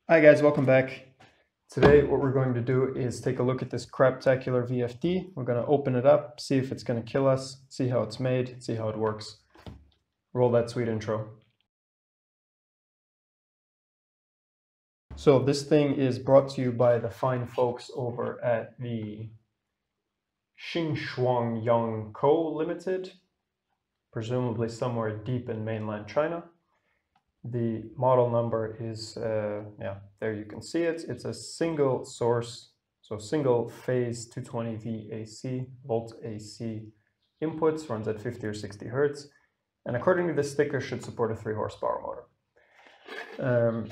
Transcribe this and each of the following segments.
Hi guys, welcome back. Today what we're going to do is take a look at this craptacular VFD. We're going to open it up, see if it's going to kill us, see how it's made, see how it works. Roll that sweet intro. So this thing is brought to you by the fine folks over at the Xinchuangyang Co. Limited, presumably somewhere deep in mainland China. The model number is, there you can see it. It's a single source, so single phase 220 VAC, volt AC inputs, runs at 50 or 60 hertz. And according to this sticker, should support a 3 horsepower motor.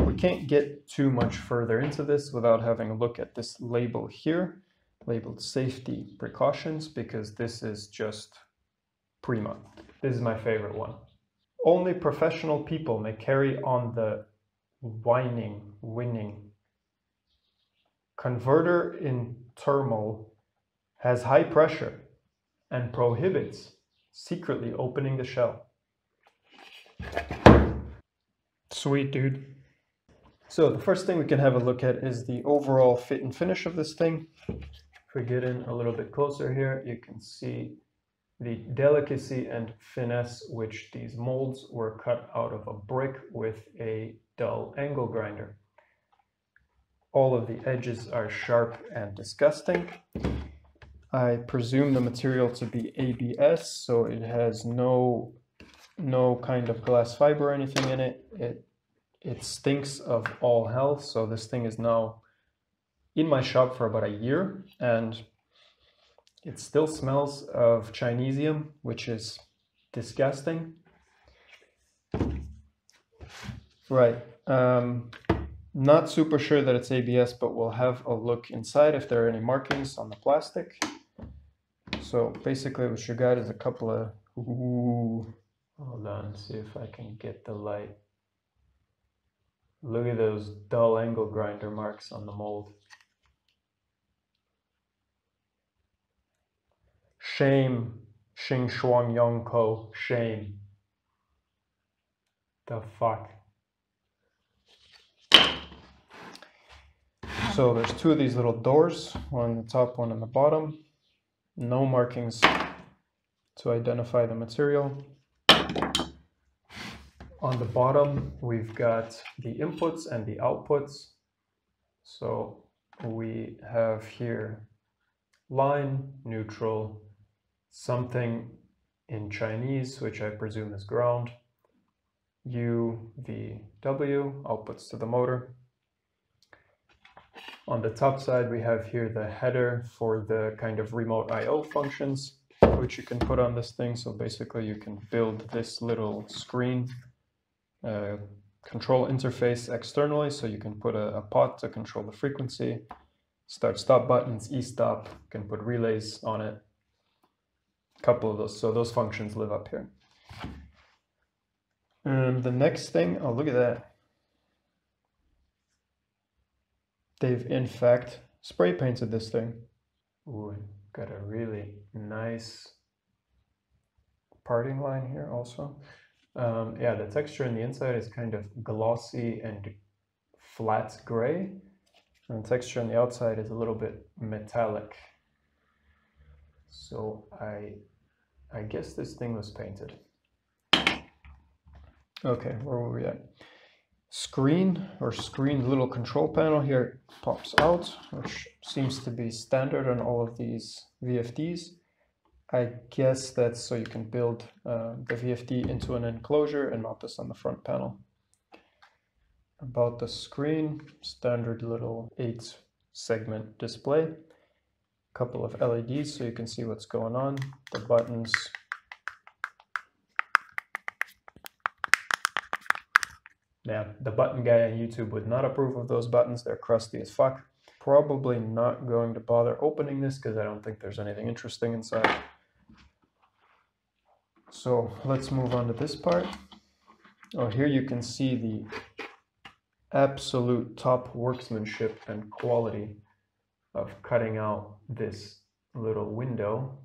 We can't get too much further into this without having a look at this label here, labeled safety precautions, because this is just prima. This is my favorite one. Only professional people may carry on the winning. Converter in thermal has high pressure and prohibits secretly opening the shell. Sweet, dude. So the first thing we can have a look at is the overall fit and finish of this thing. If we get in a little bit closer here, you can see the delicacy and finesse which these molds were cut out of a brick with a dull angle grinder. All of the edges are sharp and disgusting. I presume the material to be ABS, so it has no kind of glass fiber or anything in it. It stinks of all hell, so this thing is now in my shop for about a year, and it still smells of Chineseium, which is disgusting. Right. Not super sure that it's ABS, but we'll have a look inside if there are any markings on the plastic. So basically what you got is a couple of... Hold on, see if I can get the light. Look at those dull angle grinder marks on the mold. Shame, Xinchuangyang Co. Shame. The fuck. So there's two of these little doors, one on the top, one on the bottom. No markings to identify the material. On the bottom, we've got the inputs and the outputs. So we have here line, neutral, something in Chinese, which I presume is ground, U, V, W, outputs to the motor. On the top side, we have here the header for the kind of remote I/O functions, which you can put on this thing. So basically you can build this little screen control interface externally. So you can put a pot to control the frequency, start-stop buttons, e-stop, you can put relays on it. A couple of those, so those functions live up here. And the next thing, oh, look at that. They've in fact spray painted this thing. Ooh, got a really nice parting line here also. Yeah, the texture on the inside is kind of glossy and flat gray. And the texture on the outside is a little bit metallic. So I guess this thing was painted. Okay, where were we at? Screen little control panel here pops out, which seems to be standard on all of these VFDs. I guess that's so you can build the VFD into an enclosure and mount this on the front panel. About the screen, standard little 8-segment display. A couple of LEDs so you can see what's going on. The buttons. Yeah, the button guy on YouTube would not approve of those buttons. They're crusty as fuck. Probably not going to bother opening this because I don't think there's anything interesting inside. So let's move on to this part. Oh, here you can see the absolute top workmanship and quality of cutting out this little window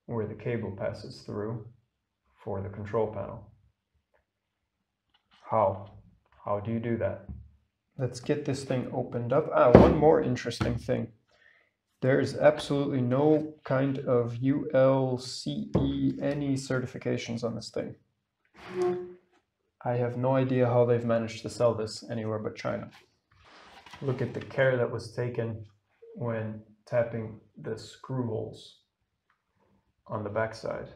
where the cable passes through for the control panel. How do you do that? let's get this thing opened up. One more interesting thing. There's absolutely no kind of ULCE, any certifications on this thing. I have no idea how they've managed to sell this anywhere but China. Look at the care that was taken when tapping the screw holes on the backside.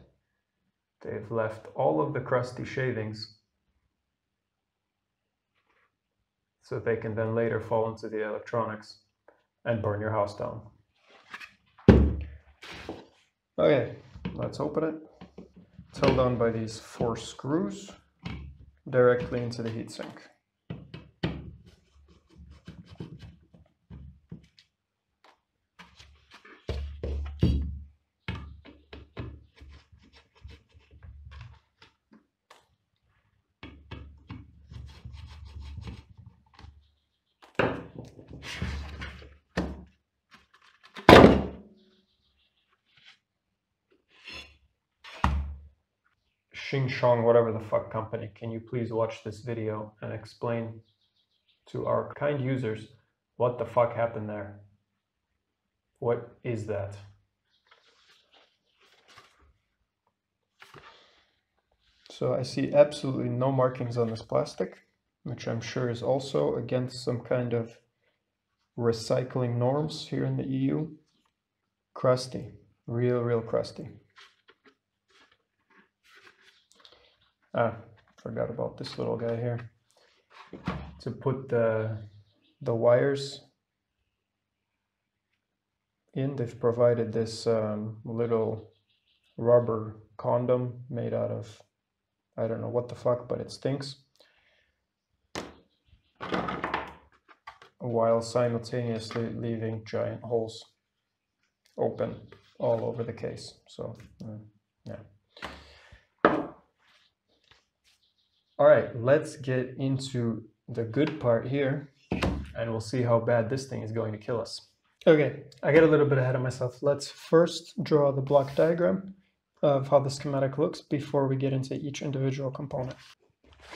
They've left all of the crusty shavings so they can then later fall into the electronics and burn your house down. Okay, let's open it. It's held on by these 4 screws directly into the heatsink. Xingshong, whatever the fuck company, can you please watch this video and explain to our kind users what the fuck happened there? What is that? So I see absolutely no markings on this plastic, which I'm sure is also against some kind of recycling norms here in the EU. Crusty, real crusty. Forgot about this little guy here. To put the wires in, they've provided this little rubber condom made out of, I don't know what the fuck, but it stinks. While simultaneously leaving giant holes open all over the case. So, yeah. All right, let's get into the good part here, and we'll see how bad this thing is going to kill us. Okay, I get a little bit ahead of myself. Let's first draw the block diagram of how the schematic looks before we get into each individual component.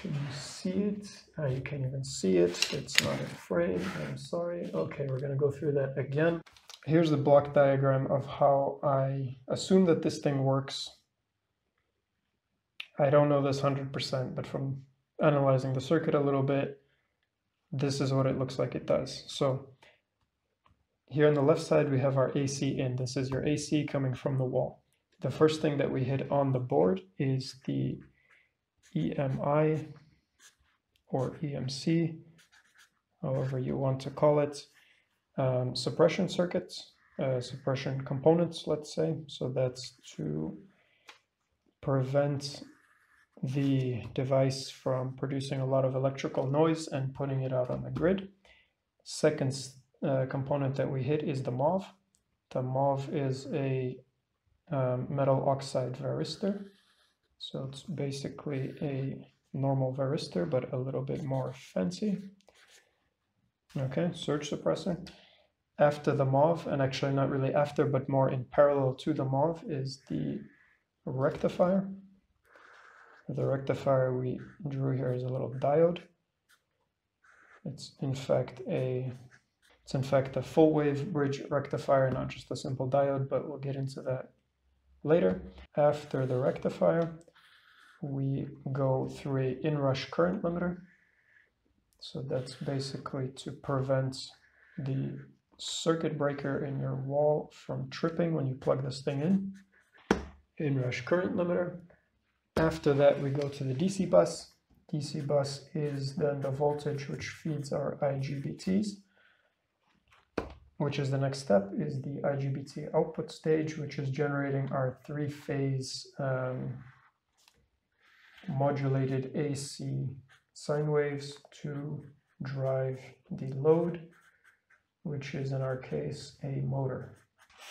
Can you see it? You can't even see it. It's not in frame. I'm sorry. Okay, we're going to go through that again. Here's the block diagram of how I assume that this thing works. I don't know this 100%, but from analyzing the circuit a little bit, this is what it looks like it does. So here on the left side, we have our AC in. This is your AC coming from the wall. The first thing that we hit on the board is the EMI or EMC, however you want to call it, suppression circuits, suppression components, let's say. So that's to prevent the device from producing a lot of electrical noise and putting it out on the grid. Second component that we hit is the MOV. The MOV is a metal oxide varistor. So it's basically a normal varistor, but a little bit more fancy. Okay, surge suppressor. After the MOV, and actually not really after, but more in parallel to the MOV, is the rectifier. The rectifier we drew here is a little diode. It's in fact a full wave bridge rectifier, not just a simple diode, but we'll get into that later. After the rectifier, we go through a inrush current limiter. So that's basically to prevent the circuit breaker in your wall from tripping when you plug this thing in. Inrush current limiter. After that, we go to the DC bus. DC bus is then the voltage which feeds our IGBTs, which is the next step, is the IGBT output stage, which is generating our 3-phase modulated AC sine waves to drive the load, which is in our case a motor.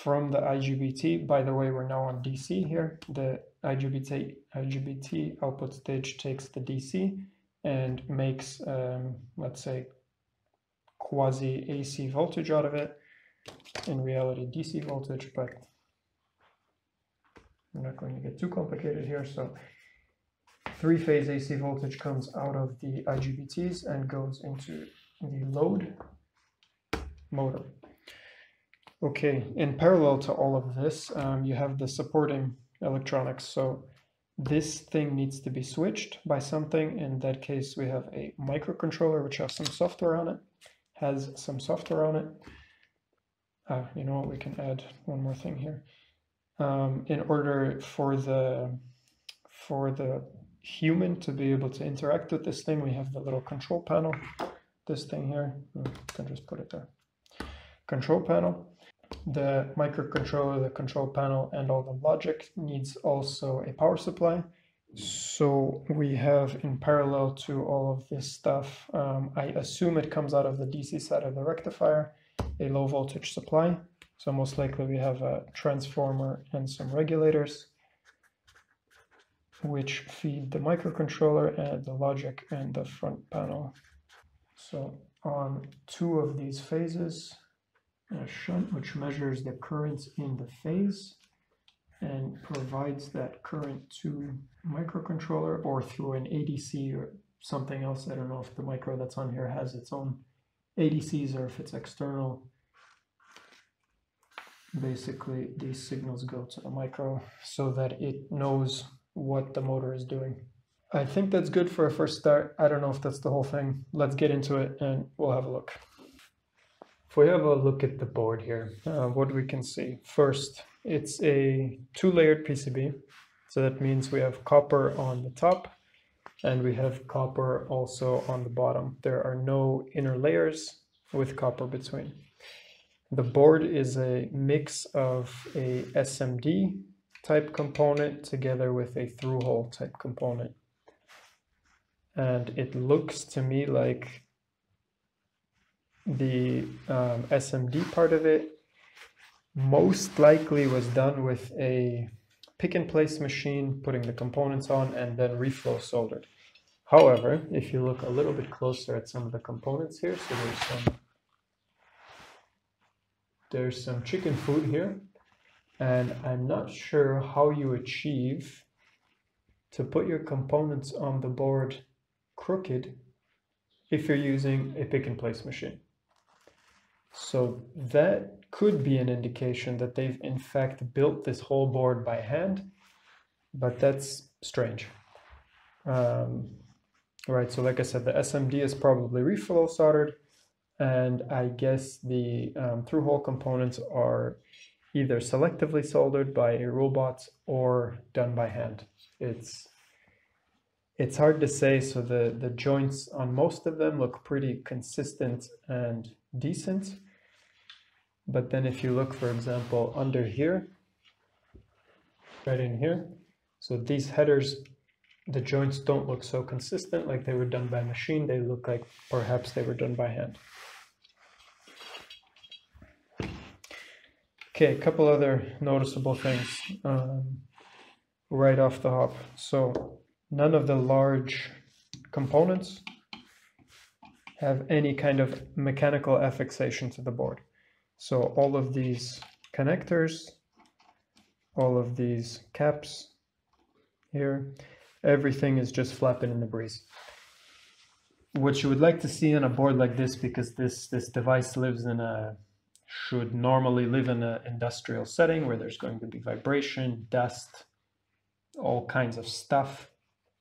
From the IGBT, by the way, we're now on DC here. The IGBT output stage takes the DC and makes, let's say, quasi AC voltage out of it. In reality, DC voltage, but I'm not going to get too complicated here. So 3-phase AC voltage comes out of the IGBTs and goes into the load motor. Okay, in parallel to all of this, you have the supporting electronics. So this thing needs to be switched by something. In that case, we have a microcontroller which has some software on it. You know what, we can add one more thing here. In order for the human to be able to interact with this thing, we have the little control panel. This thing here, I can just put it there. Control panel. The microcontroller, the control panel, and all the logic needs also a power supply. So we have, in parallel to all of this stuff, I assume it comes out of the DC side of the rectifier, a low voltage supply. So most likely we have a transformer and some regulators which feed the microcontroller and the logic and the front panel. So on two of these phases, a shunt which measures the current in the phase and provides that current to microcontroller or through an ADC or something else. I don't know if the micro that's on here has its own ADCs or if it's external. Basically, these signals go to the micro so that it knows what the motor is doing. I think that's good for a first start. I don't know if that's the whole thing. Let's get into it and we'll have a look. If we have a look at the board here, what we can see. First, it's a two-layered PCB. So that means we have copper on the top and we have copper also on the bottom. There are no inner layers with copper between. The board is a mix of a SMD type component together with a through-hole type component. And it looks to me like the SMD part of it most likely was done with a pick-and-place machine, putting the components on and then reflow soldered. However, if you look a little bit closer at some of the components here, so there's some chicken food here, and I'm not sure how you achieve to put your components on the board crooked if you're using a pick-and-place machine. So that could be an indication that they've in fact built this whole board by hand, but that's strange. Right, so like I said, the SMD is probably reflow soldered, and I guess the through-hole components are either selectively soldered by a robot or done by hand. It's hard to say, so the joints on most of them look pretty consistent and decent. But then if you look, for example, under here, right in here, so these headers, the joints don't look so consistent like they were done by machine. They look like perhaps they were done by hand. Okay, a couple other noticeable things right off the hop. So none of the large components have any kind of mechanical affixation to the board. So all of these connectors, all of these caps here, everything is just flapping in the breeze. What you would like to see on a board like this, because this device should normally live in an industrial setting where there's going to be vibration, dust, all kinds of stuff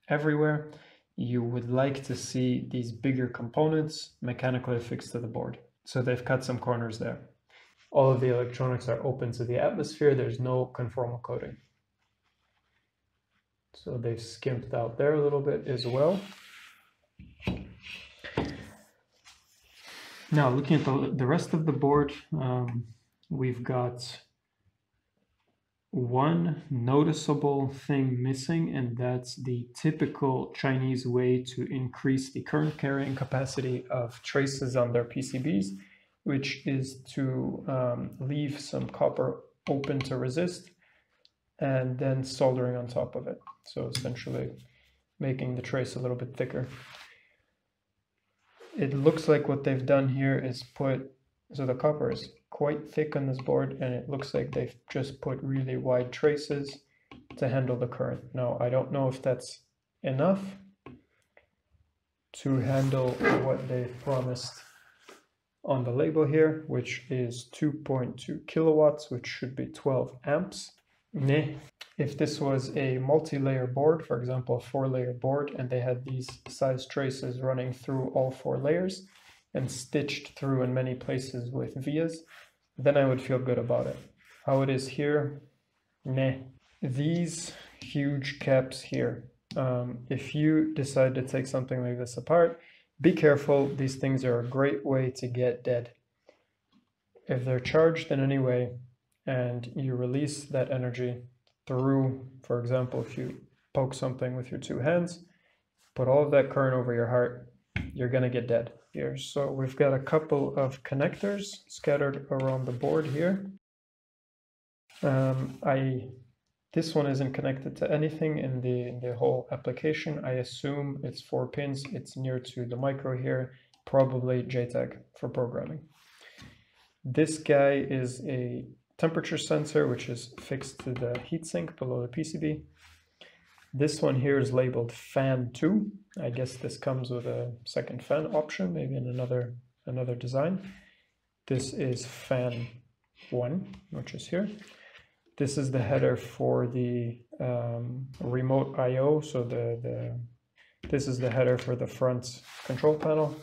everywhere. You would like to see these bigger components mechanically affixed to the board. So they've cut some corners there. All of the electronics are open to the atmosphere. There's no conformal coating. So they've skimped out there a little bit as well. Now looking at the rest of the board, we've got one noticeable thing missing, and that's the typical Chinese way to increase the current carrying capacity of traces on their PCBs, which is to leave some copper open to resist and then soldering on top of it. So essentially making the trace a little bit thicker. It looks like what they've done here is so the copper is quite thick on this board, and it looks like they've just put really wide traces to handle the current. Now, I don't know if that's enough to handle what they've promised on the label here, which is 2.2 kilowatts, which should be 12 amps. If this was a multi-layer board, for example, a 4-layer board, and they had these size traces running through all 4 layers and stitched through in many places with vias, then I would feel good about it. How it is here, These huge caps here, if you decide to take something like this apart, be careful. These things are a great way to get dead. If they're charged in any way and you release that energy through, for example, if you poke something with your 2 hands, put all of that current over your heart, you're going to get dead here. So we've got a couple of connectors scattered around the board here. This one isn't connected to anything in the whole application. I assume it's 4 pins. It's near to the micro here, probably JTAG for programming. This guy is a temperature sensor, which is fixed to the heatsink below the PCB. This one here is labeled fan 2. I guess this comes with a second fan option, maybe in another design. This is fan 1, which is here. This is the header for the remote I/O. So this is the header for the front control panel.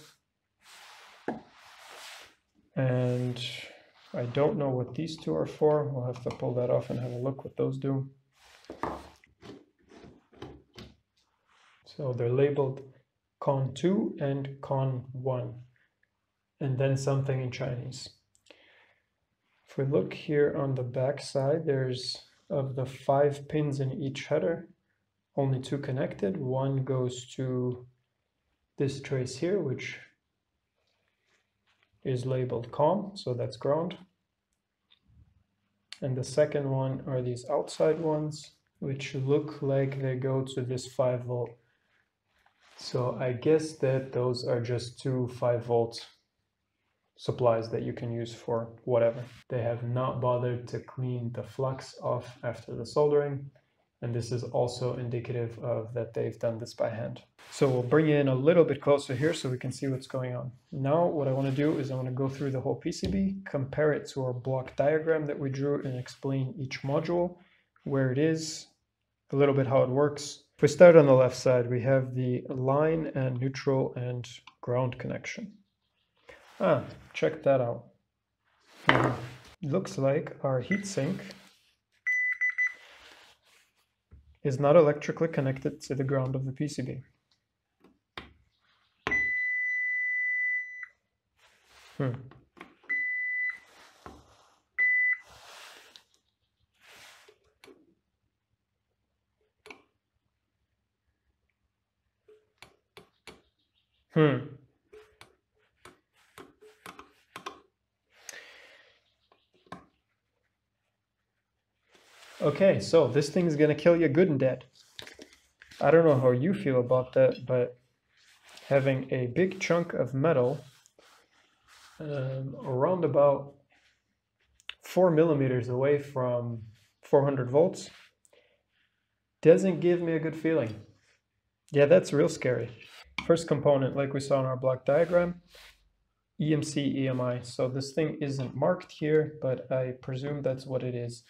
And I don't know what these 2 are for. We'll have to pull that off and have a look what those do. So they're labeled Con 2 and Con 1, and then something in Chinese. If we look here on the back side, there's, of the 5 pins in each header, only 2 connected. One goes to this trace here, which is labeled COM, so that's ground. And the second one are these outside ones, which look like they go to this 5 volt. So I guess that those are just 2 5-volt supplies that you can use for whatever. They have not bothered to clean the flux off after the soldering, and this is also indicative of that they've done this by hand. So we'll bring you in a little bit closer here so we can see what's going on. Now what I want to do is I want to go through the whole PCB, compare it to our block diagram that we drew, and explain each module, where it is, a little bit how it works. If we start on the left side, we have the line and neutral and ground connection. Check that out. Looks like our heatsink is not electrically connected to the ground of the PCB. Okay, so this thing is gonna kill you good and dead. I don't know how you feel about that, but having a big chunk of metal around about 4 millimeters away from 400 volts doesn't give me a good feeling. Yeah, that's real scary. First component, like we saw in our block diagram, EMC, EMI. So this thing isn't marked here, but I presume that's what it is.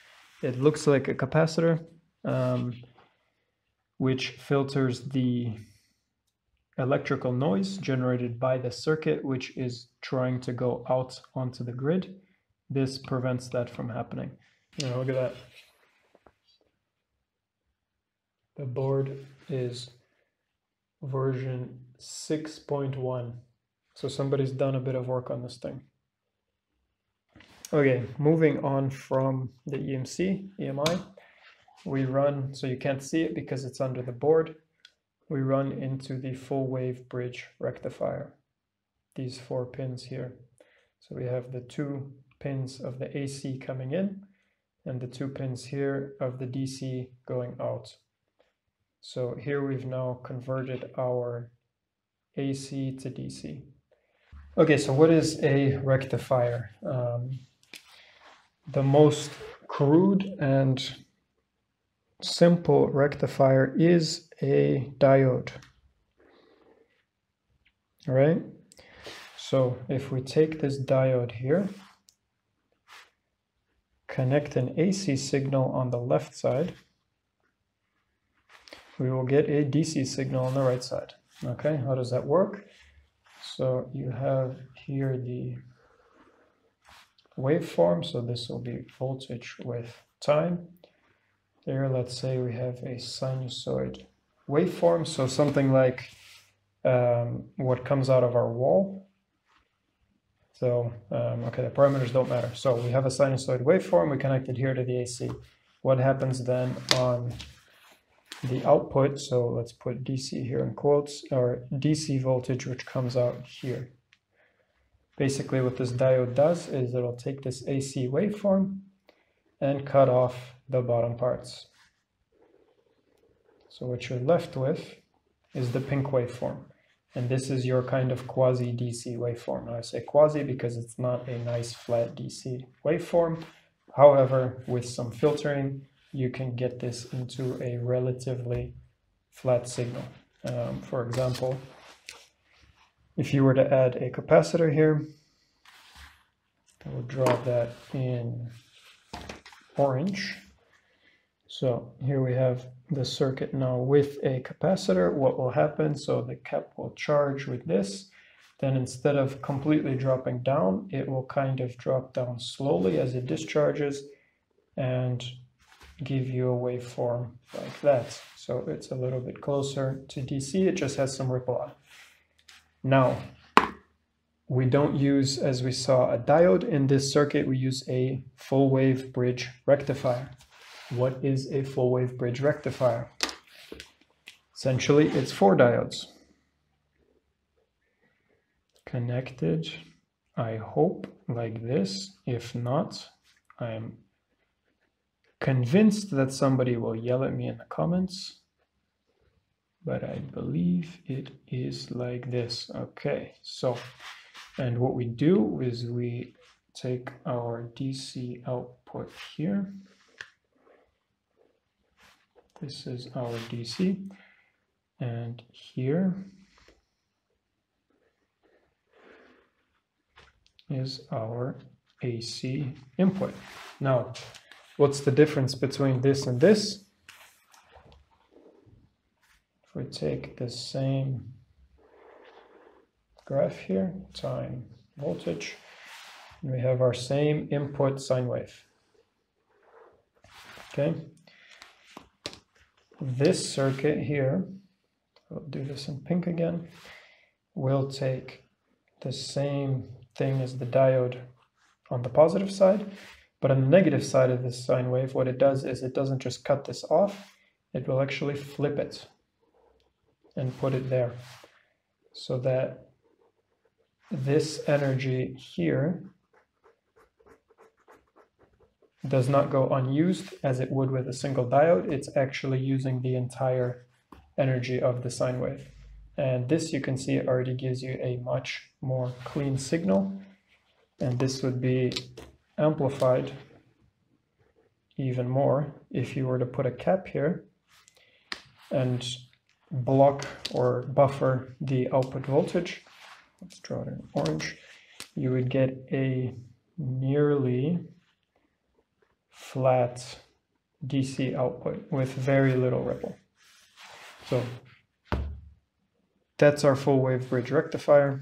It looks like a capacitor, which filters the electrical noise generated by the circuit, which is trying to go out onto the grid. This prevents that from happening. Look at that. The board is version 6.1. So somebody's done a bit of work on this thing. Okay, moving on from the EMC, EMI, we run, so you can't see it because it's under the board, we run into the full wave bridge rectifier, these 4 pins here. So we have the 2 pins of the AC coming in and the 2 pins here of the DC going out. So here we've now converted our AC to DC. Okay, so what is a rectifier? The most crude and simple rectifier is a diode. All right, So if we take this diode here, connect an AC signal on the left side, we will get a DC signal on the right side. Okay, how does that work? So you have here the waveform, so this will be voltage with time. There, let's say we have a sinusoid waveform, so something like what comes out of our wall. So, okay, the parameters don't matter. So we have a sinusoid waveform, we connect it here to the AC. What happens then on the output? So let's put DC here in quotes, or DC voltage, which comes out here. Basically what this diode does is it'll take this AC waveform and cut off the bottom parts. So what you're left with is the pink waveform. And this is your kind of quasi-DC waveform. Now I say quasi because it's not a nice flat DC waveform. However, with some filtering, you can get this into a relatively flat signal. For example, if you were to add a capacitor here, I will draw that in orange. So here we have the circuit now with a capacitor. What will happen? So the cap will charge with this. Then instead of completely dropping down, it will kind of drop down slowly as it discharges and give you a waveform like that. So it's a little bit closer to DC. It just has some ripple on it. Now, we don't use, as we saw, a diode in this circuit. We use a full wave bridge rectifier. What is a full wave bridge rectifier? Essentially, it's 4 diodes connected, I hope, like this. If not, I'm convinced that somebody will yell at me in the comments, but I believe it is like this. Okay, so, and what we do is we take our DC output here. This is our DC, and here is our AC input. Now, what's the difference between this and this? If we take the same graph here, time, voltage, and we have our same input sine wave. Okay. This circuit here, we'll do this in pink again, we'll take the same thing as the diode on the positive side, but on the negative side of this sine wave, what it does is it doesn't just cut this off, it will actually flip it and put it there, so that this energy here does not go unused as it would with a single diode. It's actually using the entire energy of the sine wave. And this, you can see, it already gives you a much more clean signal. And this would be amplified even more if you were to put a cap here and block or buffer the output voltage. Let's draw it in orange. You would get a nearly flat DC output with very little ripple. So that's our full wave bridge rectifier.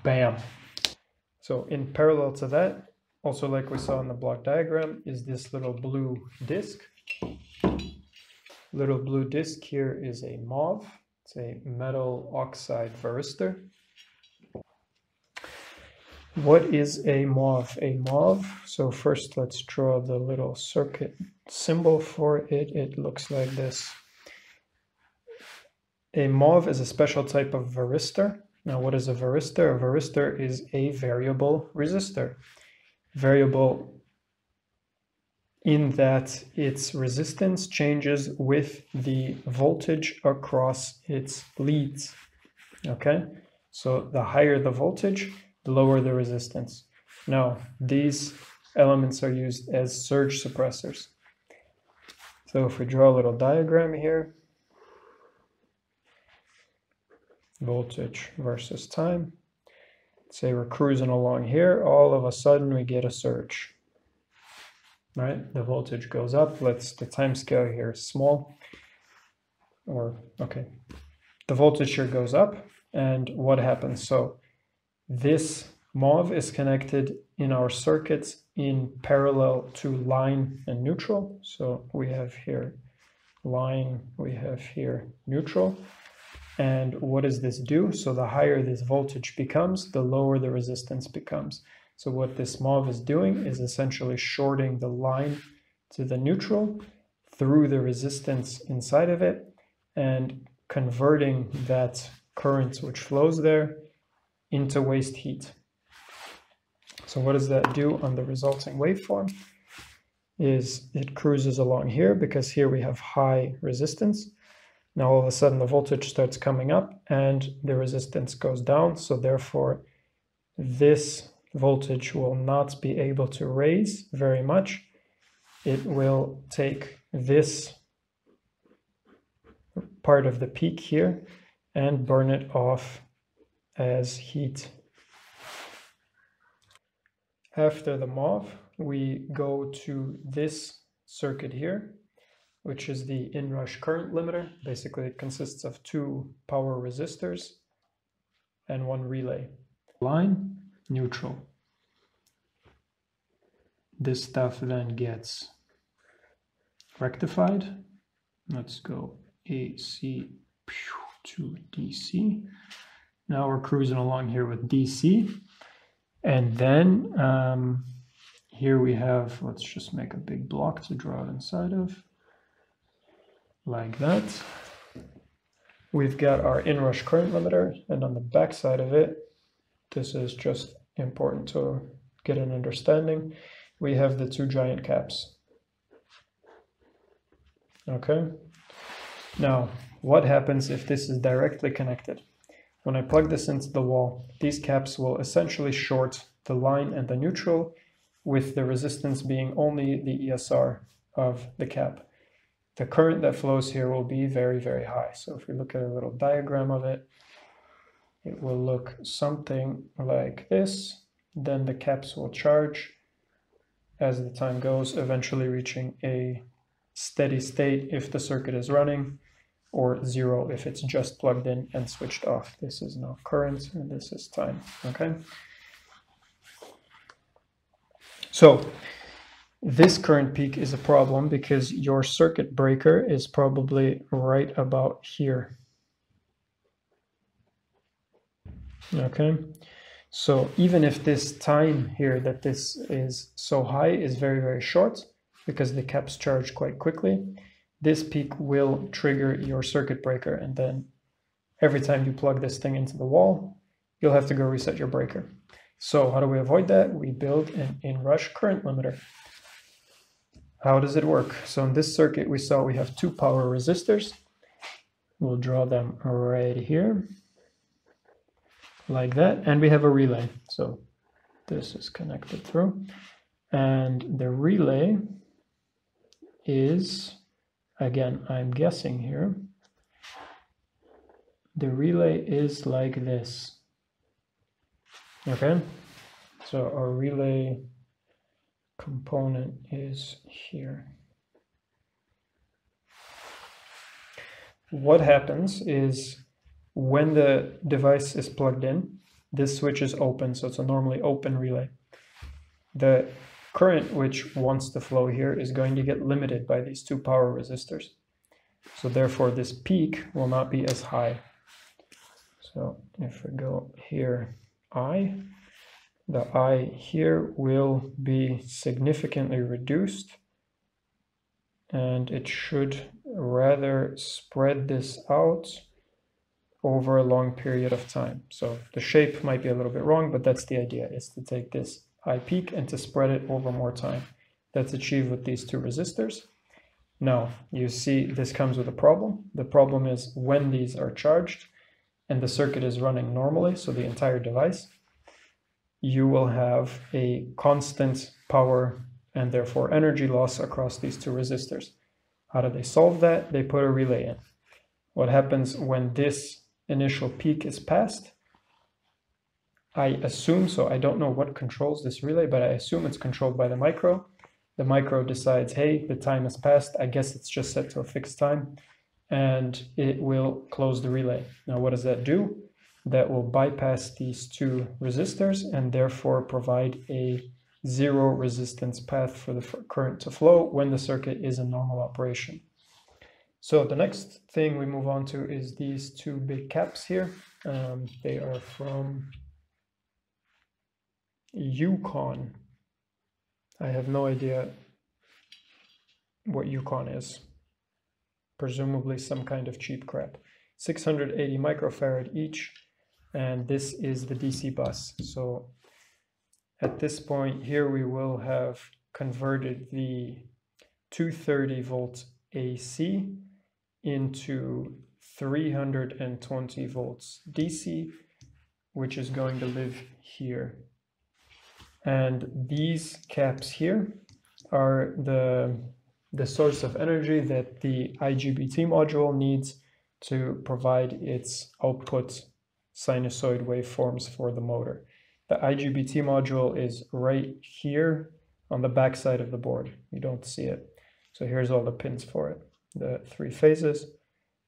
Bam. So in parallel to that, also like we saw in the block diagram, is this little blue disc. Little blue disc here is a MOV. It's a metal oxide varistor. What is a MOV? A MOV, so first let's draw the little circuit symbol for it. It looks like this. A MOV is a special type of varistor. Now what is a varistor? A varistor is a variable resistor. Variable in that its resistance changes with the voltage across its leads. Okay, so the higher the voltage, the lower the resistance. Now, these elements are used as surge suppressors. So if we draw a little diagram here, voltage versus time. Say we're cruising along here, all of a sudden we get a surge, right? The voltage goes up. The time scale here is small, okay. The voltage here goes up, and what happens? So this MOV is connected in our circuits in parallel to line and neutral. So we have here line, we have here neutral. And what does this do? So the higher this voltage becomes, the lower the resistance becomes. So what this MOV is doing is essentially shorting the line to the neutral through the resistance inside of it and converting that current which flows there into waste heat. So what does that do on the resulting waveform? Is it cruises along here because here we have high resistance. Now all of a sudden the voltage starts coming up and the resistance goes down. So therefore this voltage will not be able to raise very much. It will take this part of the peak here and burn it off as heat. After the MOV, we go to this circuit here, which is the Inrush current limiter. Basically, it consists of 2 power resistors and 1 relay. Line, neutral. This stuff then gets rectified. Let's go AC to DC. Now we're cruising along here with DC. And then here we have, let's just make a big block to draw it inside of. Like that. We've got our Inrush current limiter, and on the back side of it, this is just important to get an understanding, we have the 2 giant caps. Okay. Now, what happens if this is directly connected? When I plug this into the wall, these caps will essentially short the line and the neutral, with the resistance being only the ESR of the cap. The current that flows here will be very, very high. So if we look at a little diagram of it, it will look something like this. Then the caps will charge as the time goes, eventually reaching a steady state if the circuit is running, or 0 if it's just plugged in and switched off. This is now current and this is time, okay? So this current peak is a problem because your circuit breaker is probably right about here. Okay, so even if this time here that this is so high is very, very short, because the caps charge quite quickly, this peak will trigger your circuit breaker, and then every time you plug this thing into the wall, you'll have to go reset your breaker. So how do we avoid that? We build an Inrush current limiter. How does it work? So in this circuit we saw we have 2 power resistors. We'll draw them right here, like that, and we have a relay. So this is connected through, and the relay is, again, I'm guessing here, the relay is like this. Okay, so our relay component is here. What happens is when the device is plugged in, this switch is open, so it's a normally open relay. The current which wants to flow here is going to get limited by these 2 power resistors. So therefore this peak will not be as high. So if we go here, the I here will be significantly reduced, and it should rather spread this out over a long period of time. So the shape might be a little bit wrong, but that's the idea, is to take this high peak and to spread it over more time. That's achieved with these 2 resistors. Now, you see this comes with a problem. The problem is when these are charged and the circuit is running normally, so the entire device, you will have a constant power and therefore energy loss across these 2 resistors. How do they solve that? They put a relay in. What happens when this initial peak is passed, I assume, so I don't know what controls this relay, but I assume it's controlled by the micro. The micro decides, hey, the time has passed. I guess it's just set to a fixed time, and it will close the relay. Now, what does that do? That will bypass these two resistors and therefore provide a zero resistance path for the current to flow when the circuit is in normal operation. So the next thing we move on to is these two big caps here. They are from Yukon. I have no idea what Yukon is. Presumably some kind of cheap crap. 680 microfarad each, and this is the DC bus. So at this point here we will have converted the 230 volt AC into 320 volts DC, which is going to live here. And these caps here are the source of energy that the Igbt module needs to provide its output sinusoid waveforms for the motor. The Igbt module is right here on the back side of the board. You don't see it. So here's all the pins for it. The three phases,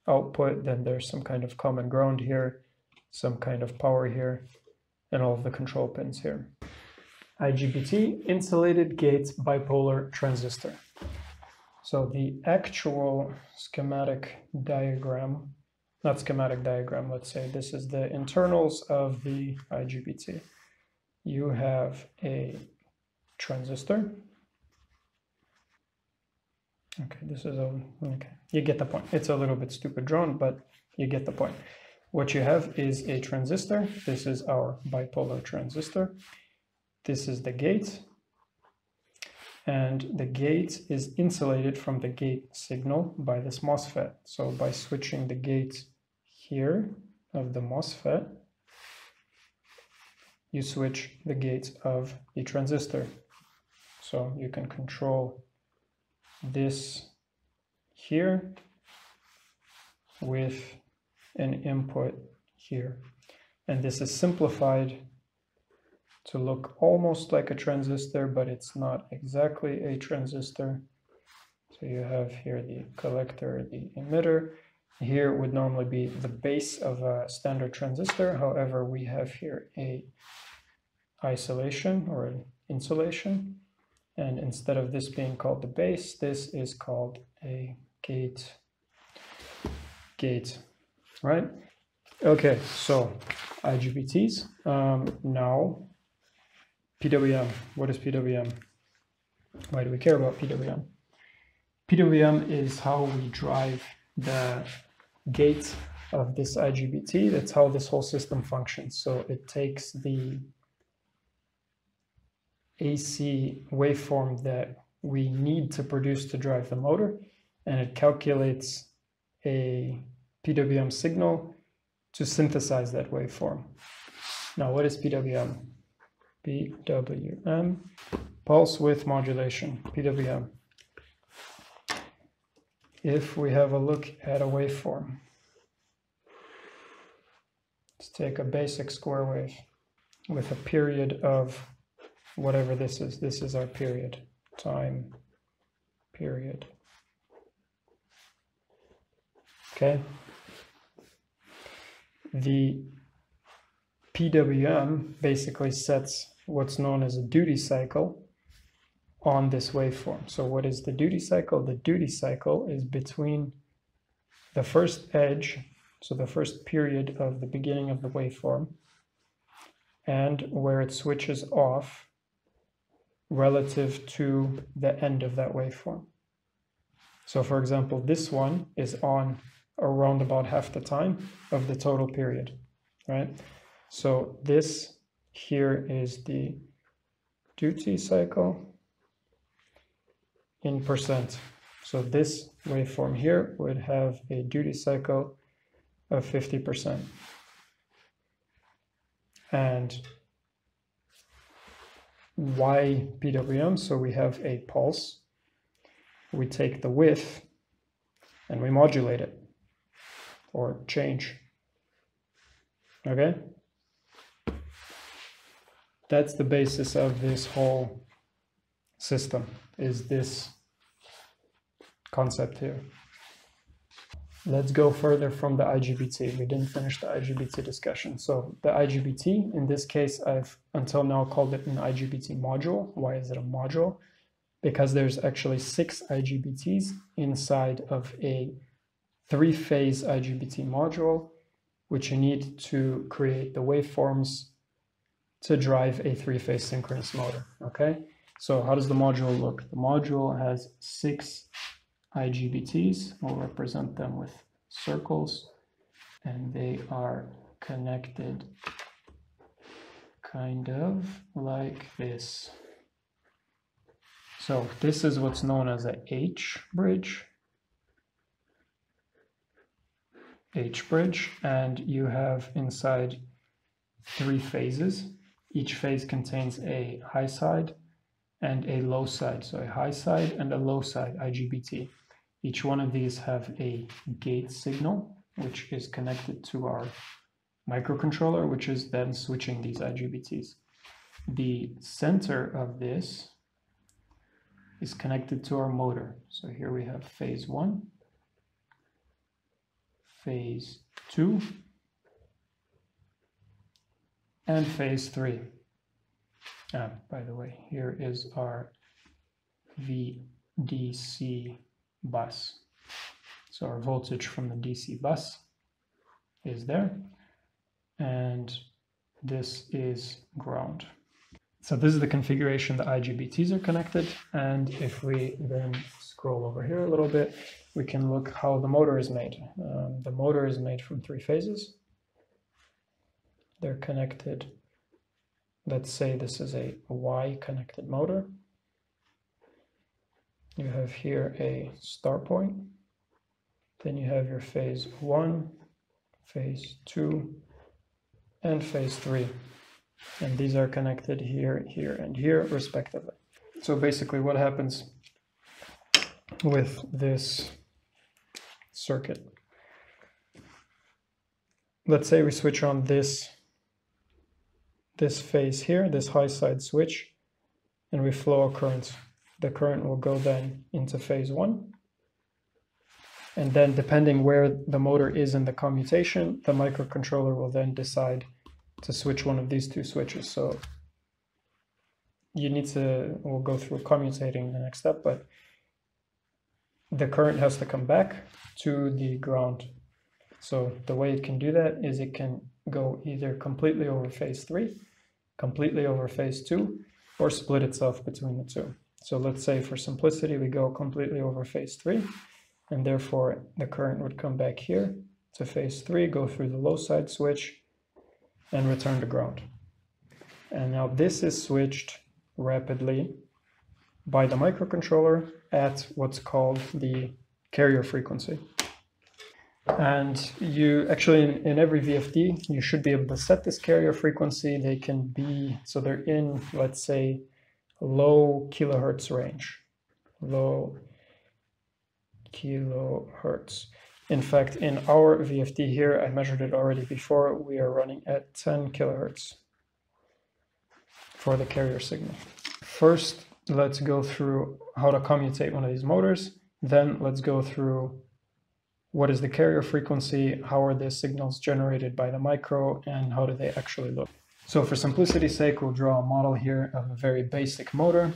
output, then there's some kind of common ground here, some kind of power here, and all of the control pins here. Igbt insulated gate bipolar transistor. So the actual schematic diagram, not schematic diagram, let's say this is the internals of the Igbt. You have a transistor. Okay, this is okay. You get the point. It's a little bit stupid drawn, but you get the point. What you have is a transistor. This is our bipolar transistor. This is the gate, and the gate is insulated from the gate signal by this MOSFET. So by switching the gate here of the MOSFET, you switch the gate of the transistor. So you can control this here with an input here. And this is simplified to look almost like a transistor, but it's not exactly a transistor. So you have here the collector, the emitter. Here would normally be the base of a standard transistor. However, we have here a isolation or an insulation. And instead of this being called the base, this is called a gate, right? Okay, so IGBTs. Now, PWM. What is PWM? Why do we care about PWM? PWM is how we drive the gate of this IGBT. That's how this whole system functions. So it takes the AC waveform that we need to produce to drive the motor, and it calculates a PWM signal to synthesize that waveform. Now, what is PWM? PWM, pulse width modulation, PWM. If we have a look at a waveform, let's take a basic square wave with a period of whatever this is. This is our period, time period. Okay. The PWM basically sets what's known as a duty cycle on this waveform. So what is the duty cycle? The duty cycle is between the first edge, so the first period of the beginning of the waveform, and where it switches off relative to the end of that waveform. So for example, this one is on around about half the time of the total period, right? So this here is the duty cycle in percent. So this waveform here would have a duty cycle of 50%. And why PWM? So we have a pulse, we take the width and we modulate it or change. Okay? That's the basis of this whole system, is this concept here. Let's go further from the IGBT. We didn't finish the IGBT discussion. So the IGBT, in this case, I've until now called it an IGBT module. Why is it a module? Because there's actually 6 IGBTs inside of a 3-phase IGBT module, which you need to create the waveforms to drive a 3-phase synchronous motor, okay? So how does the module look? The module has 6 IGBTs. We'll represent them with circles, and they are connected kind of like this. So this is what's known as a H bridge, and you have inside 3 phases. Each phase contains a high side and a low side, so a high side and a low side IGBT. Each one of these have a gate signal, which is connected to our microcontroller, which is then switching these IGBTs. The center of this is connected to our motor. So here we have phase 1, phase 2, and phase 3. By the way, here is our VDC bus. So our voltage from the DC bus is there, and this is ground. So this is the configuration the IGBTs are connected, and if we then scroll over here a little bit, we can look how the motor is made. The motor is made from 3 phases. They're connected. Let's say this is a Y connected motor. You have here a start point. Then you have your phase 1, phase 2, and phase 3. And these are connected here, here, and here, respectively. So basically what happens with this circuit? Let's say we switch on this phase here, this high side switch, and we flow a current. The current will go then into phase 1. And then depending where the motor is in the commutation, the microcontroller will then decide to switch one of these 2 switches. So you need to, we'll go through commutating the next step, but the current has to come back to the ground. So the way it can do that is it can go either completely over phase 3, completely over phase 2, or split itself between the 2. So let's say for simplicity, we go completely over phase 3, and therefore the current would come back here to phase 3, go through the low side switch, and return to ground. And now this is switched rapidly by the microcontroller at what's called the carrier frequency. And you actually, in every VFD, you should be able to set this carrier frequency. They can be, so they're in, let's say, low kilohertz range, low kilohertz. In fact, in our VFD here, I measured it already before, we are running at 10 kilohertz for the carrier signal. First, let's go through how to commutate one of these motors. Then let's go through what is the carrier frequency, how are the signals generated by the micro, and how do they actually look. So for simplicity's sake, we'll draw a model here of a very basic motor,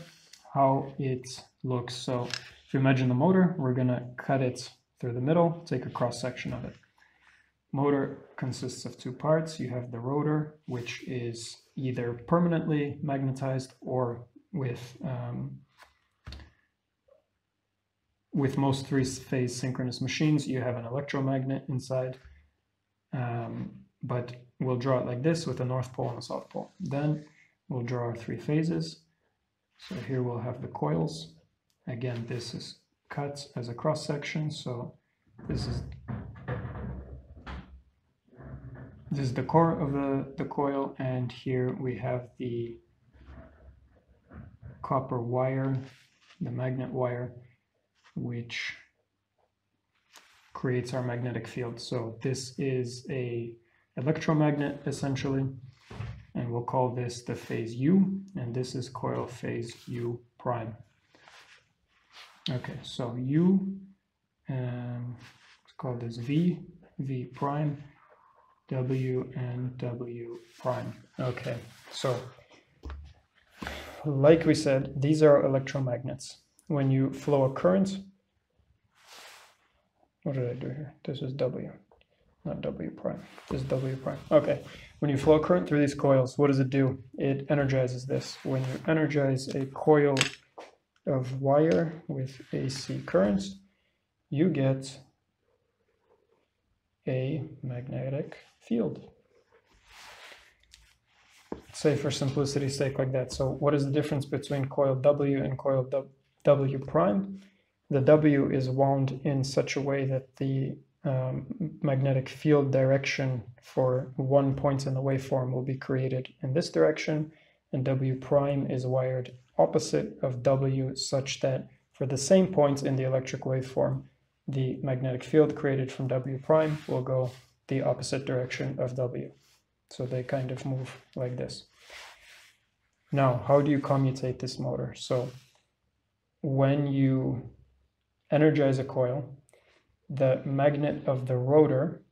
how it looks. So if you imagine the motor, we're going to cut it through the middle, take a cross section of it. Motor consists of 2 parts. You have the rotor, which is either permanently magnetized or with most 3-phase synchronous machines, you have an electromagnet inside, but we'll draw it like this with a north pole and a south pole. Then we'll draw our 3 phases. So here we'll have the coils. Again, this is cut as a cross section, so this is the core of the coil, and here we have the copper wire, the magnet wire, which creates our magnetic field. So this is a electromagnet essentially, and we'll call this the phase U, and this is coil phase U prime. Okay, so U, let's call this V, V prime, W, and W prime. Okay, so like we said, these are electromagnets. When you flow a current, what did I do here? This is W, not W prime. This is W prime. Okay, when you flow a current through these coils, what does it do? It energizes this. When you energize a coil of wire with AC currents, you get a magnetic field. Say for simplicity's sake like that. So what is the difference between coil W and coil W prime? The W is wound in such a way that the magnetic field direction for one point in the waveform will be created in this direction, and W prime is wired opposite of W such that for the same point in the electric waveform, the magnetic field created from W prime will go the opposite direction of W. So they kind of move like this. Now, how do you commutate this motor? So when you energize a coil, the magnet of the rotor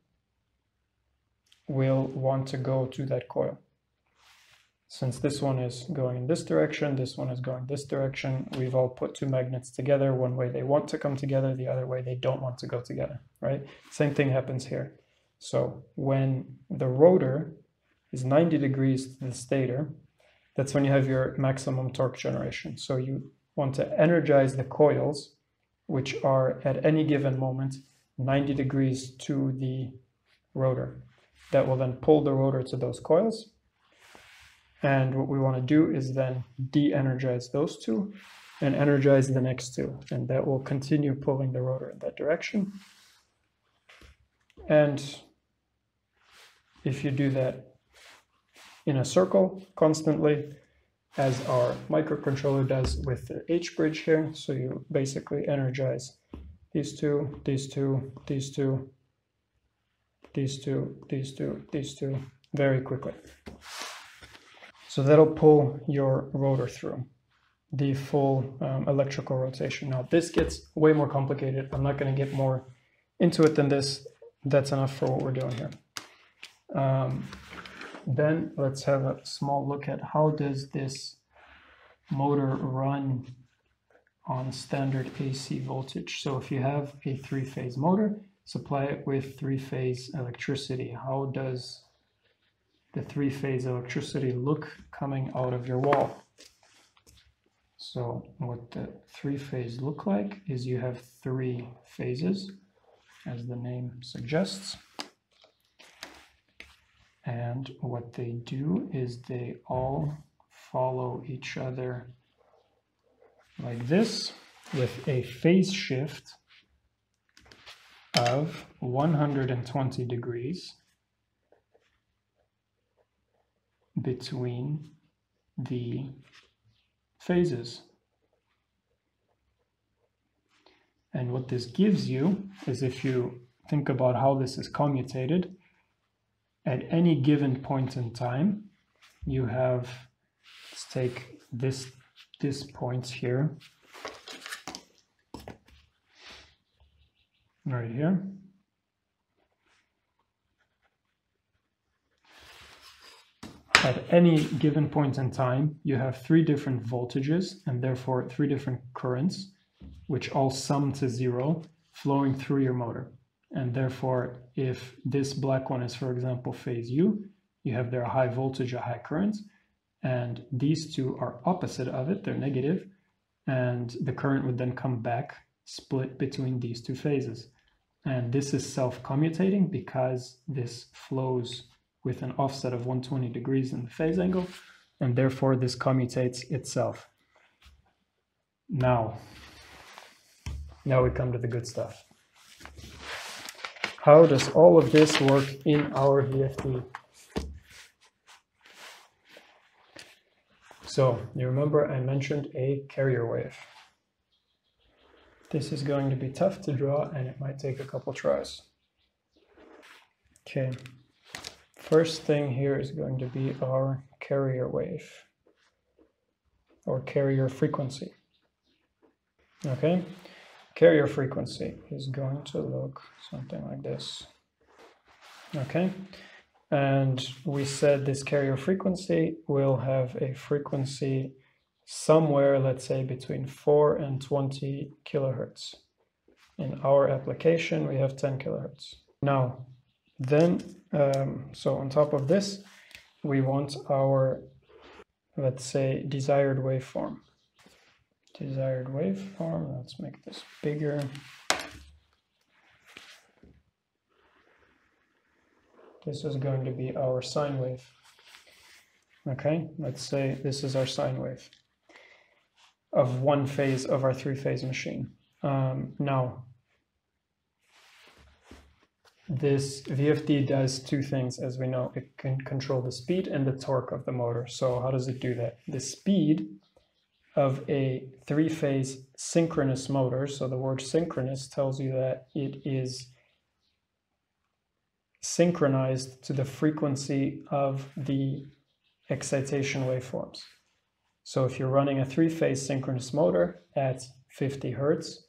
will want to go to that coil. Since this one is going in this direction, this one is going this direction, we've all put two magnets together. One way they want to come together, the other way they don't want to go together, right? Same thing happens here. So when the rotor is 90 degrees to the stator, that's when you have your maximum torque generation. So you want to energize the coils, which are at any given moment 90 degrees to the rotor. That will then pull the rotor to those coils. And what we want to do is then de-energize those two and energize the next two. And that will continue pulling the rotor in that direction. And if you do that in a circle constantly, as our microcontroller does with the H bridge here, so you basically energize these two, these two, these two, these two, these two, these two very quickly. So that'll pull your rotor through the full electrical rotation. Now this gets way more complicated. I'm not going to get more into it than this. That's enough for what we're doing here. Then let's have a small look at how does this motor run on standard AC voltage. So if you have a three-phase motor, supply it with three-phase electricity. How does the three-phase electricity look coming out of your wall? So what the three-phase look like is you have three phases, as the name suggests. And what they do is they all follow each other like this with a phase shift of 120 degrees between the phases. And what this gives you is, if you think about how this is commutated, at any given point in time, you have, let's take this point here, right here. At any given point in time, you have three different voltages and therefore three different currents, which all sum to zero, flowing through your motor. And therefore, if this black one is, for example, phase U, you have there a high voltage, a high current, and these two are opposite of it, they're negative, and the current would then come back, split between these two phases. And this is self-commutating because this flows with an offset of 120 degrees in the phase angle, and therefore this commutates itself. Now we come to the good stuff. How does all of this work in our VFD? So you remember I mentioned a carrier wave. This is going to be tough to draw and it might take a couple tries. Okay, first thing here is going to be our carrier wave or carrier frequency. Okay, carrier frequency is going to look something like this. Okay, and we said this carrier frequency will have a frequency somewhere, let's say, between 4 and 20 kilohertz. In our application, we have 10 kilohertz. Now, then, so on top of this, we want our, let's say, desired waveform. Desired waveform, let's make this bigger. This is going to be our sine wave. Okay, let's say this is our sine wave of one phase of our three-phase machine. Now, this VFD does two things, as we know. It can control the speed and the torque of the motor. So how does it do that? The speed of a three-phase synchronous motor, so the word synchronous tells you that it is synchronized to the frequency of the excitation waveforms. So if you're running a three-phase synchronous motor at 50 Hertz,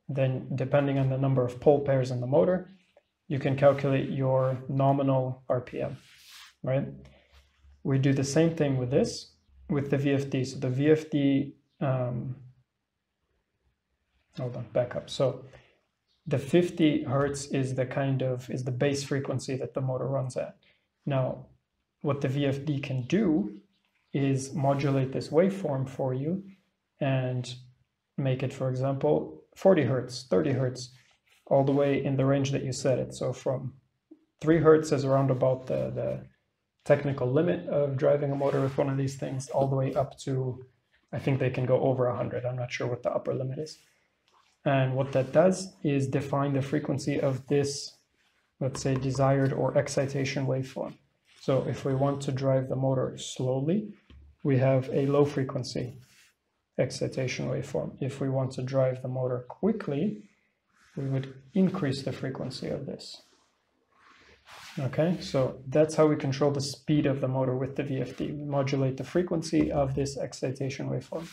then depending on the number of pole pairs in the motor, you can calculate your nominal RPM, right? We do the same thing with this, with the VFD. So the VFD, hold on, back up. So the 50 Hertz is the base frequency that the motor runs at. Now, what the VFD can do is modulate this waveform for you and make it, for example, 40 Hertz, 30 Hertz, all the way in the range that you set it. So from 3 Hertz is around about the technical limit of driving a motor with one of these things, all the way up to, I think they can go over 100. I'm not sure what the upper limit is. And what that does is define the frequency of this, let's say, desired or excitation waveform. So if we want to drive the motor slowly, we have a low frequency excitation waveform. If we want to drive the motor quickly, we would increase the frequency of this. Okay, so that's how we control the speed of the motor with the VFD. We modulate the frequency of this excitation waveform.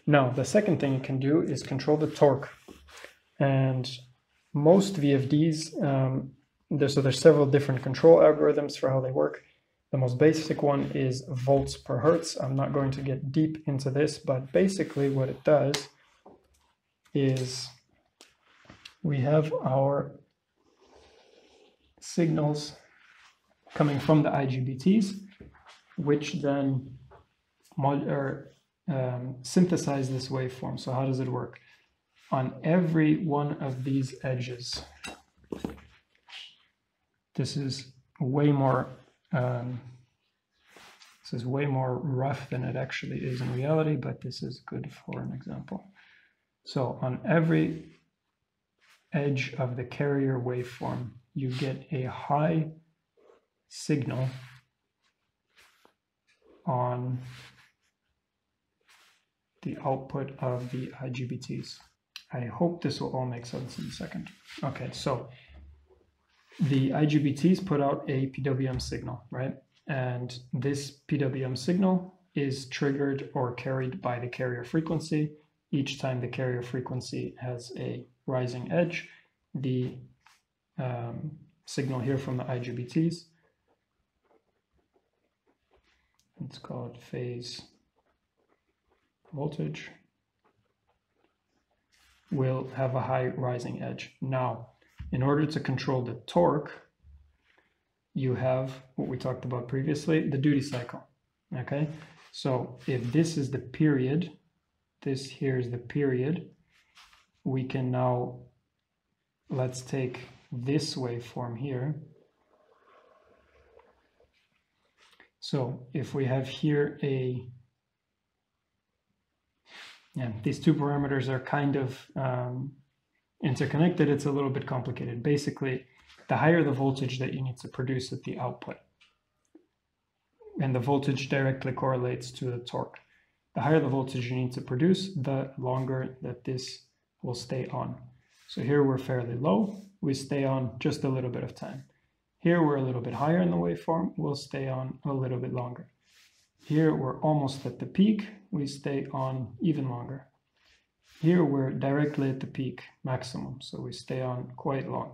Now, the second thing you can do is control the torque. And most VFDs, so there's several different control algorithms for how they work. The most basic one is volts per hertz. I'm not going to get deep into this, but basically what it does is we have our signals coming from the IGBTs, which then synthesize this waveform. So how does it work? On every one of these edges, this is way more rough than it actually is in reality, but this is good for an example. So on every edge of the carrier waveform, you get a high signal on the output of the IGBTs. I hope this will all make sense in a second. Okay, so the IGBTs put out a PWM signal, right? And this PWM signal is triggered or carried by the carrier frequency. Each time the carrier frequency has a rising edge, the signal here from the IGBTs, let's call it phase voltage, will have a high rising edge. Now, in order to control the torque, you have what we talked about previously, the duty cycle. Okay, so if this is the period, this here is the period, we can now, let's take this waveform here. So if we have here these two parameters are kind of interconnected. It's a little bit complicated. Basically, the higher the voltage that you need to produce at the output, and the voltage directly correlates to the torque. The higher the voltage you need to produce, the longer that this will stay on. So here we're fairly low. We stay on just a little bit of time. Here we're a little bit higher in the waveform, we'll stay on a little bit longer. Here we're almost at the peak, we stay on even longer. Here we're directly at the peak maximum, so we stay on quite long.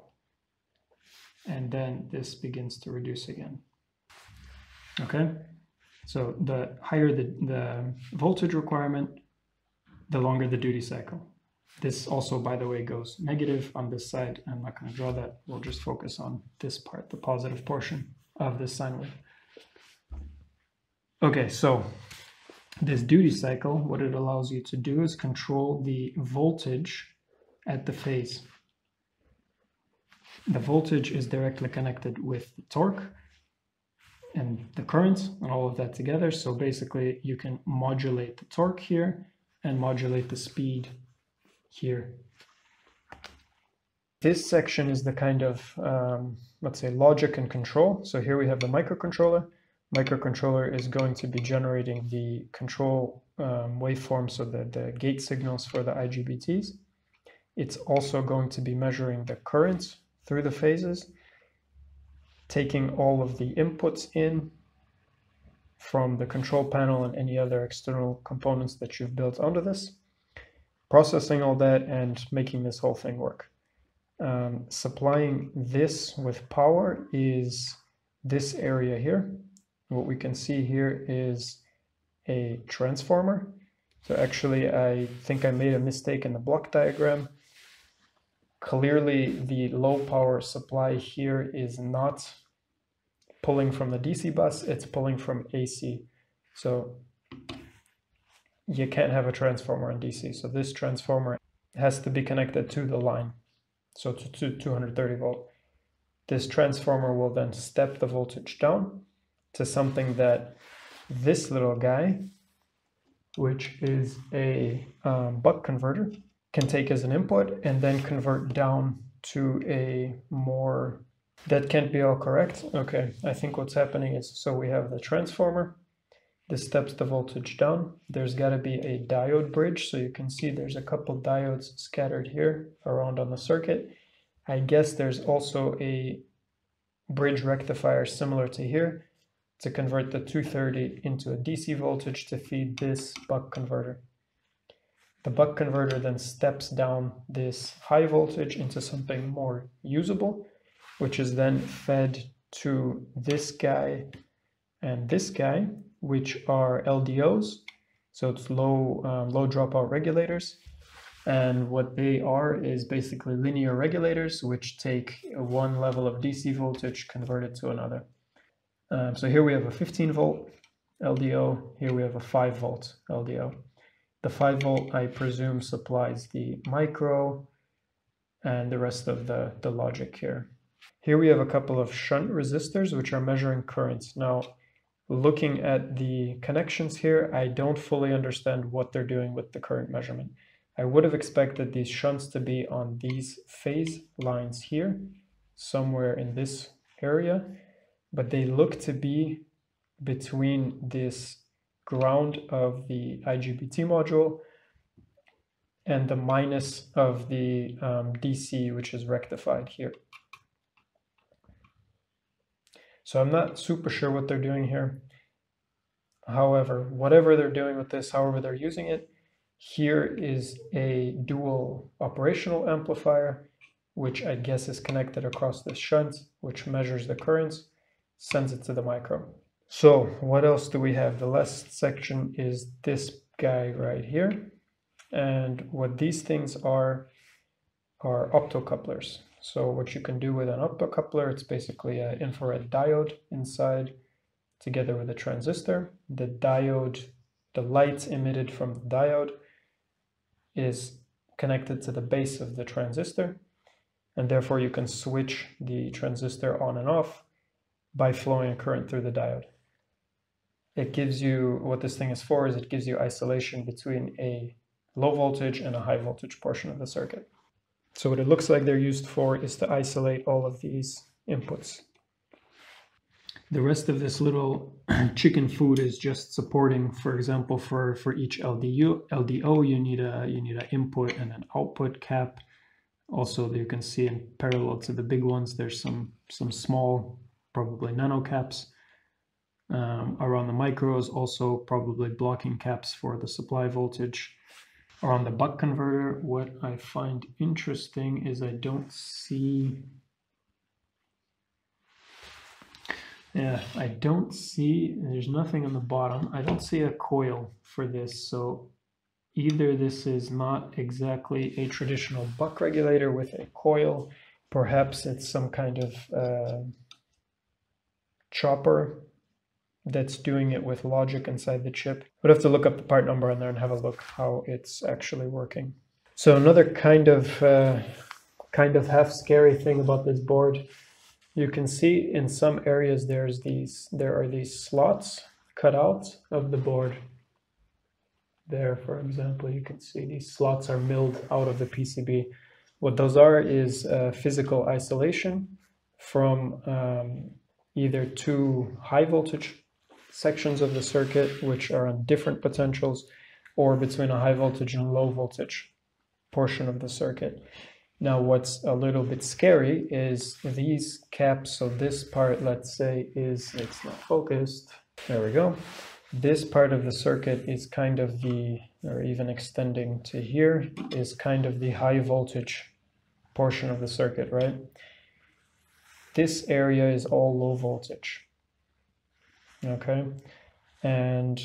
And then this begins to reduce again. Okay, so the higher the voltage requirement, the longer the duty cycle. This also, by the way, goes negative on this side. I'm not going to draw that. We'll just focus on this part, the positive portion of this sine wave. Okay, so this duty cycle, what it allows you to do is control the voltage at the phase. The voltage is directly connected with the torque and the current and all of that together. So basically you can modulate the torque here and modulate the speed here. This section is the kind of, let's say, logic and control. So here we have the microcontroller. Microcontroller is going to be generating the control waveforms, so the gate signals for the IGBTs. It's also going to be measuring the current through the phases, taking all of the inputs in from the control panel and any other external components that you've built onto this, processing all that and making this whole thing work. Supplying this with power is this area here. What we can see here is a transformer. So actually, I think I made a mistake in the block diagram. Clearly, the low power supply here is not pulling from the DC bus, it's pulling from AC. So you can't have a transformer in DC. So this transformer has to be connected to the line, so to 230 volt. This transformer will then step the voltage down to something that this little guy, which is a buck converter, can take as an input and then convert down to a more... That can't be all correct. Okay, I think what's happening is, so we have the transformer. This steps the voltage down. There's got to be a diode bridge. So you can see there's a couple diodes scattered here around on the circuit. I guess there's also a bridge rectifier similar to here to convert the 230 into a DC voltage to feed this buck converter. The buck converter then steps down this high voltage into something more usable, which is then fed to this guy and this guy, which are LDOs. So it's low dropout regulators. And what they are is basically linear regulators, which take one level of DC voltage, convert it to another. So here we have a 15 volt LDO, here we have a 5 volt LDO. The 5 volt, I presume, supplies the micro and the rest of the logic here. Here we have a couple of shunt resistors, which are measuring currents. Now, looking at the connections here, I don't fully understand what they're doing with the current measurement. I would have expected these shunts to be on these phase lines here, somewhere in this area, but they look to be between this ground of the Igbt module and the minus of the DC, which is rectified here. So I'm not super sure what they're doing here. However, whatever they're doing with this, however they're using it, here is a dual operational amplifier, which I guess is connected across this shunt, which measures the currents, sends it to the micro. So what else do we have? The last section is this guy right here. And what these things are optocouplers. So what you can do with an optocoupler, it's basically an infrared diode inside together with a transistor. The diode, the light emitted from the diode is connected to the base of the transistor, and therefore you can switch the transistor on and off by flowing a current through the diode. It gives you, what this thing is for, is it gives you isolation between a low voltage and a high voltage portion of the circuit. So what it looks like they're used for is to isolate all of these inputs. The rest of this little chicken food is just supporting, for example, for each LDO, you need an input and an output cap. Also, you can see in parallel to the big ones, there's some small, probably nano caps around the micros, also probably blocking caps for the supply voltage. Around the buck converter, what I find interesting is I don't see, there's nothing on the bottom. I don't see a coil for this, so either this is not exactly a traditional buck regulator with a coil, perhaps it's some kind of chopper that's doing it with logic inside the chip. We'd have to look up the part number in there and have a look how it's actually working. So another kind of half scary thing about this board, you can see in some areas there are these slots cut out of the board. There, for example, you can see these slots are milled out of the PCB. What those are is physical isolation from either two high voltage sections of the circuit, which are on different potentials, or between a high voltage and low voltage portion of the circuit. Now, what's a little bit scary is these caps. So this part, let's say, it's not focused. There we go. This part of the circuit is kind of or even extending to here, is kind of the high voltage portion of the circuit, right? This area is all low voltage. Okay, and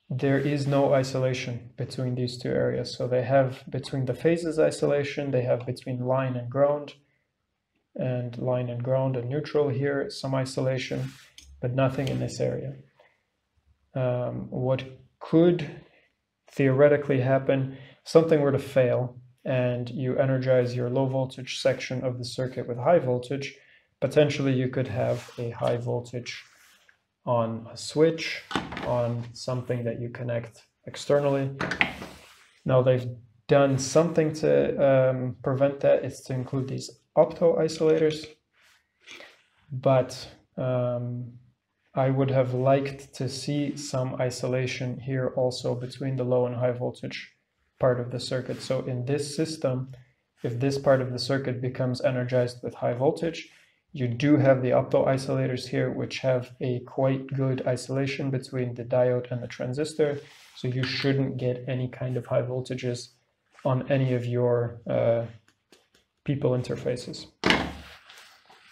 there is no isolation between these two areas. So they have between the phases isolation, they have between line and ground and neutral here, some isolation, but nothing in this area. What could theoretically happen, something were to fail and you energize your low voltage section of the circuit with high voltage, potentially you could have a high voltage on a switch, on something that you connect externally. Now they've done something to prevent that. It's to include these opto isolators, but I would have liked to see some isolation here also between the low and high voltage part of the circuit. So in this system, if this part of the circuit becomes energized with high voltage, you do have the opto isolators here, which have a quite good isolation between the diode and the transistor. So you shouldn't get any kind of high voltages on any of your people interfaces. A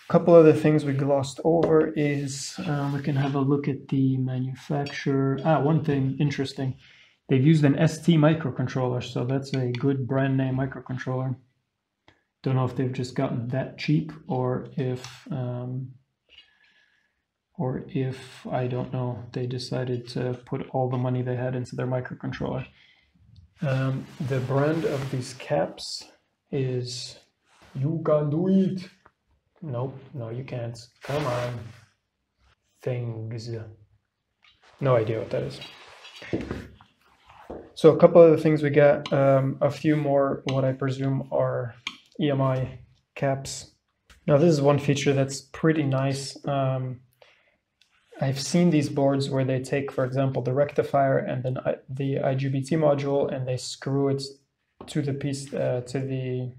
couple other things we glossed over is we can have a look at the manufacturer. One thing interesting, they've used an ST microcontroller, so that's a good brand name microcontroller. Don't know if they've just gotten that cheap or if I don't know, they decided to put all the money they had into their microcontroller. The brand of these caps is You Can Do It. Nope, no you can't. Come on. Things. No idea what that is. So a couple of the things we got, a few more what I presume are EMI caps. Now this is one feature that's pretty nice. I've seen these boards where they take, for example, the rectifier and then the Igbt module and they screw it to the piece, to the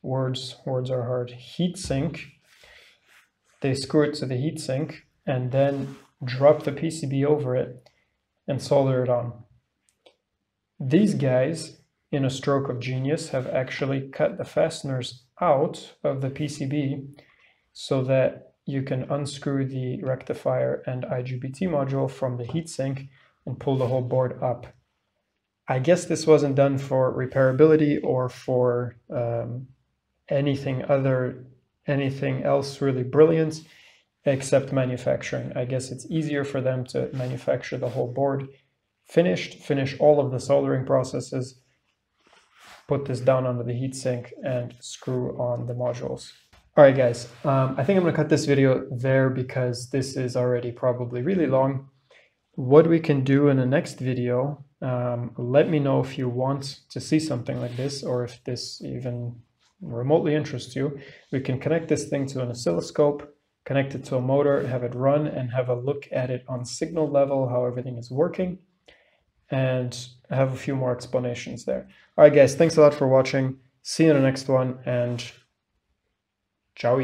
words are hard, heatsink. They screw it to the heatsink and then drop the PCB over it and solder it on. These guys, in a stroke of genius, have actually cut the fasteners out of the PCB so that you can unscrew the rectifier and Igbt module from the heatsink and pull the whole board up. I guess this wasn't done for repairability or for anything else really brilliant except manufacturing. I guess it's easier for them to manufacture the whole board finished, finish all of the soldering processes, put this down onto the heatsink and screw on the modules. All right, guys, I think I'm gonna cut this video there because this is already probably really long. What we can do in the next video, let me know if you want to see something like this or if this even remotely interests you. We can connect this thing to an oscilloscope, connect it to a motor, have it run and have a look at it on signal level, how everything is working. and I have a few more explanations there. All right, guys, thanks a lot for watching. See you in the next one, and ciao.